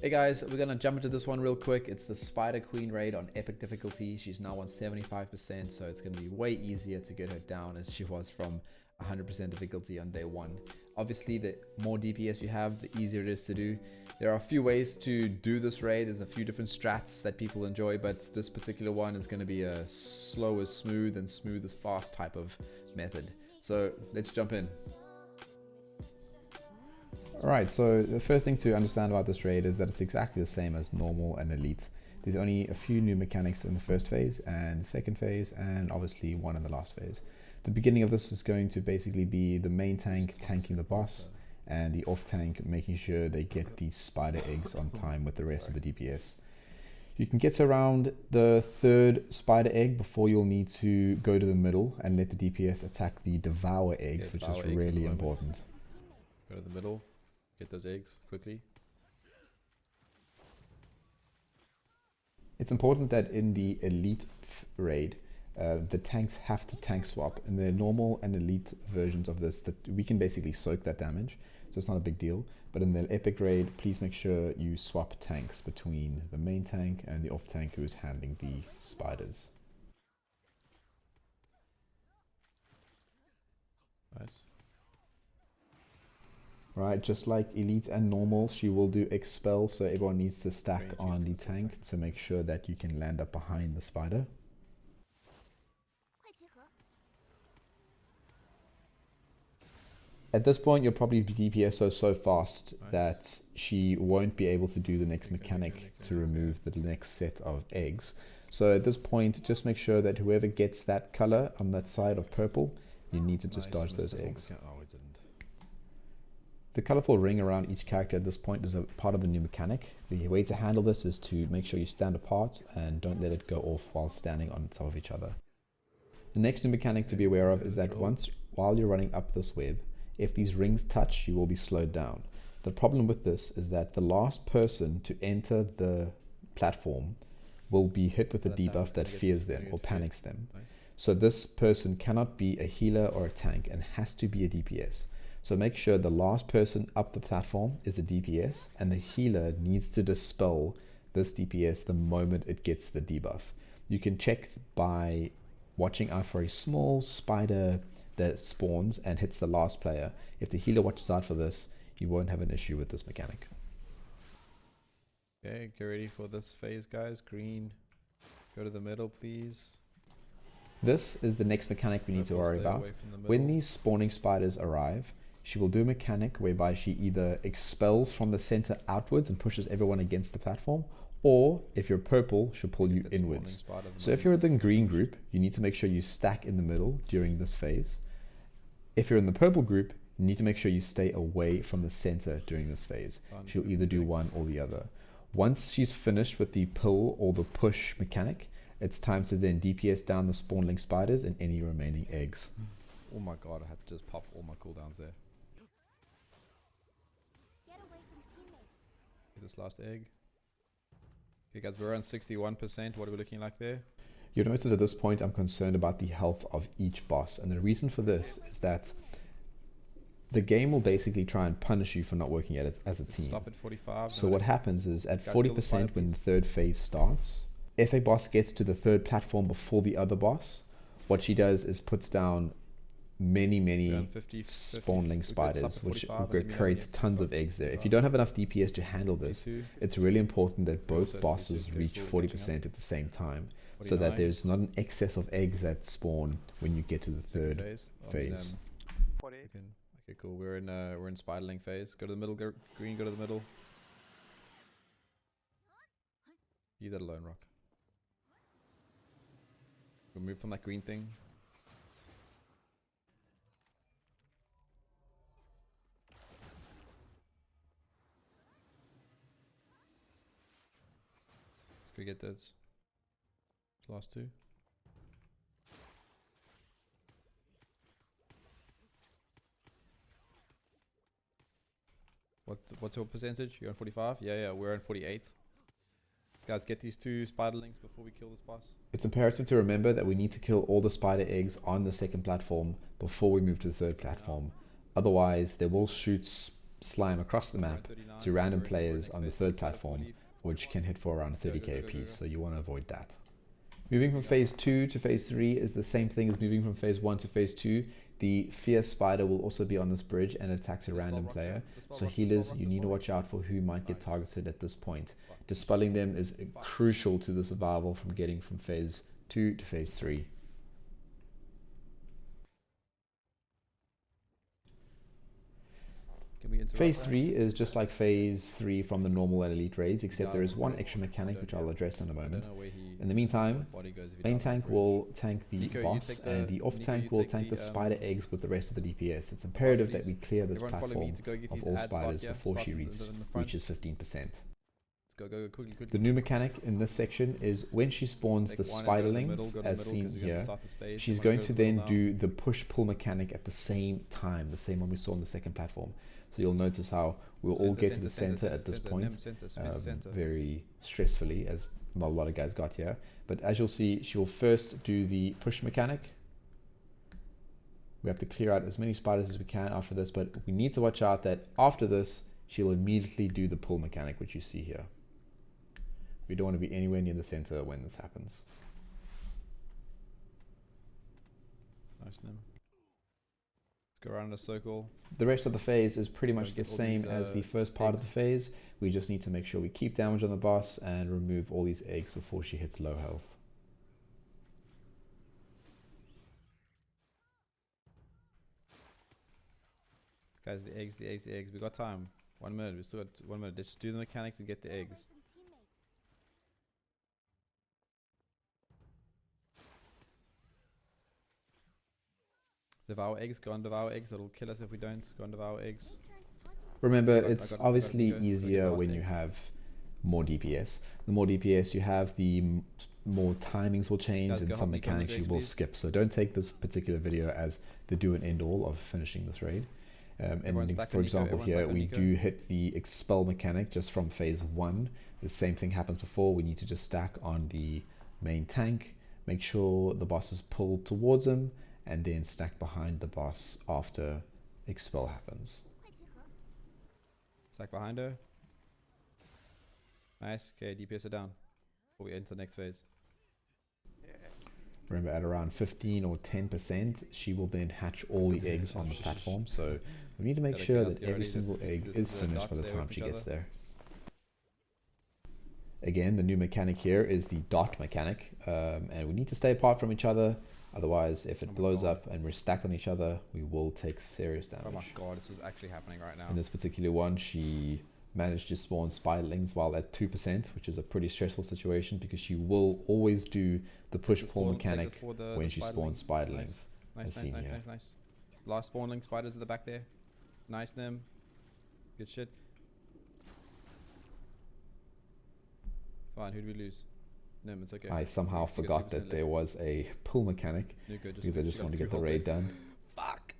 Hey guys, we're gonna jump into this one real quick. It's the Spider Queen raid on epic difficulty. She's now on 75%, so it's gonna be way easier to get her down as she was from 100% difficulty on day one. Obviously, the more DPS you have, the easier it is to do. There are a few ways to do this raid. There's a few different strats that people enjoy, but this particular one is gonna be a slow as smooth and smooth as fast type of method. So let's jump in. Alright, so the first thing to understand about this raid is that it's exactly the same as normal and elite. There's only a few new mechanics in the first phase and the second phase, and obviously one in the last phase. The beginning of this is going to basically be the main tank tanking the boss, and the off tank making sure they get the spider eggs on time with the rest of the DPS. You can get around the third spider egg before you'll need to go to the middle and let the DPS attack the devour eggs, which is really important. Go to the middle. Get those eggs quickly. It's important that in the elite raid, the tanks have to tank swap. In the normal and elite versions of this, that we can basically soak that damage, so it's not a big deal. But in the epic raid, please make sure you swap tanks between the main tank and the off tank who is handling the spiders. Nice. Right, just like elite and normal, she will do expel, so everyone needs to stack on the tank to make sure that you can land up behind the spider. At this point, you'll probably be DPS so fast that she won't be able to do the next mechanic to remove the next set of eggs. So at this point, just make sure that whoever gets that color on that side of purple, you need to just dodge those eggs. Oh, we didn't. The colorful ring around each character at this point is a part of the new mechanic. The way to handle this is to make sure you stand apart and don't let it go off while standing on top of each other. The next new mechanic to be aware of is that while you're running up this web, if these rings touch, you will be slowed down. The problem with this is that the last person to enter the platform will be hit with a debuff that fears them or panics them. So this person cannot be a healer or a tank and has to be a DPS. So make sure the last person up the platform is a DPS, and the healer needs to dispel this DPS the moment it gets the debuff. You can check by watching out for a small spider that spawns and hits the last player. If the healer watches out for this, you won't have an issue with this mechanic. Okay, get ready for this phase, guys. Green, go to the middle, please. This is the next mechanic we need to worry about. When these spawning spiders arrive, she will do a mechanic whereby she either expels from the center outwards and pushes everyone against the platform, or if you're purple, she'll pull you inwards. So if you're in the green group, you need to make sure you stack in the middle during this phase. If you're in the purple group, you need to make sure you stay away from the center during this phase. She'll either do one or the other. Once she's finished with the pull or the push mechanic, it's time to then DPS down the spawnling spiders and any remaining eggs. Oh my god, I had to just pop all my cooldowns there. Get this last egg. Okay guys, we're on 61%. What are we looking like there? You'll notice at this point I'm concerned about the health of each boss, and the reason for this is that the game will basically try and punish you for not working at it as a team. Stop at 45. So what happens is at 40% when the third phase starts, if a boss gets to the third platform before the other boss, what she does is puts down many spawnling spiders, which creates tons of eggs there. If you don't have enough DPS to handle this, it's really important that both bosses reach 40% at the same time, so that there's not an excess of eggs that spawn when you get to the third phase. Okay, cool. We're in spiderling phase. Go to the middle, green. Go to the middle. Leave that alone, Rock. Remove from that green thing. Let's go get those last two. What's your percentage? You're on 45? Yeah, we're on 48. Guys, get these two spiderlings before we kill this boss. It's imperative to remember that we need to kill all the spider eggs on the second platform before we move to the third platform. Otherwise, they will shoot slime across the map to random players on the third platform, which can hit for around 30k apiece, so you want to avoid that. Moving from phase 2 to phase 3 is the same thing as moving from phase 1 to phase 2. The fierce spider will also be on this bridge and attack a random player. So healers, you need to watch out for who might get targeted at this point. Dispelling them is crucial to the survival from getting from phase 2 to phase 3. Phase 3 is just like phase 3 from the normal and elite raids, except there is one extra mechanic which I'll address in a moment. In the meantime, main tank will tank the boss and the off tank will tank the spider eggs with the rest of the DPS. It's imperative that we clear this platform of all spiders before she reaches 15%. The new mechanic in this section is when she spawns the spiderlings, as seen here, she's going to then do the push-pull mechanic at the same time, the same one we saw on the second platform. So you'll notice how we'll all get to the center at this point, very stressfully, as not a lot of guys got here. But as you'll see, she'll first do the push mechanic. We have to clear out as many spiders as we can after this, but we need to watch out that after this, she'll immediately do the pull mechanic, which you see here. We don't want to be anywhere near the center when this happens. Nice name. Let's go around in a circle. The rest of the phase is pretty much the same as the first part of the phase. We just need to make sure we keep damage on the boss and remove all these eggs before she hits low health. Guys, the eggs, the eggs, the eggs. We got time. 1 minute. We still got 1 minute. Let's do the mechanic to get the eggs. Devour eggs, go and devour eggs. It'll kill us if we don't. Go and devour eggs. Remember, it's obviously easier when you have more DPS. The more DPS you have, the more timings will change and some mechanics you will skip. So don't take this particular video as the do and end all of finishing this raid. And for example here, we do hit the expel mechanic just from phase 1. The same thing happens before. We need to just stack on the main tank, make sure the boss is pulled towards him, and then stack behind the boss after expel happens. Stack behind her. Nice. Okay, DPS are down before we enter the next phase. Remember, at around 15 or 10%, she will then hatch all the eggs on the platform. So we need to make sure that every single egg is finished by the time she gets there. Again, the new mechanic here is the dot mechanic, and we need to stay apart from each other. Otherwise, if it blows up and we're stacked on each other, we will take serious damage. Oh my god, this is actually happening right now. In this particular one, she managed to spawn spiderlings while at 2%, which is a pretty stressful situation because she will always do the push-pull mechanic when she spawns spiderlings. Nice. Last spawning spiders at the back there. Nice, Nim. Good shit. Fine, who do we lose? Nim, it's okay. I somehow forgot that there was a pull mechanic because I just want to get the raid done. Fuck.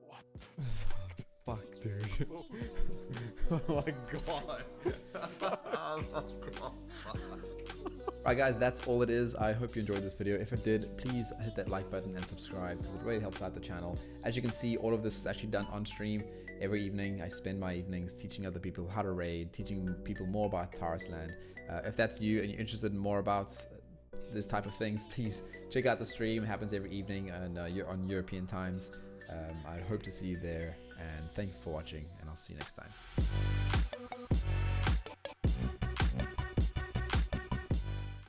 What? Fuck, dude. Oh my god. Oh god. Alright guys, that's all it is. I hope you enjoyed this video. If it did, please hit that like button and subscribe because it really helps out the channel. As you can see, all of this is actually done on stream. Every evening, I spend my evenings teaching other people how to raid, teaching people more about Tarisland. If that's you and you're interested in more about this type of things, please check out the stream. It happens every evening and you're on European times. I hope to see you there, and thank you for watching, and I'll see you next time.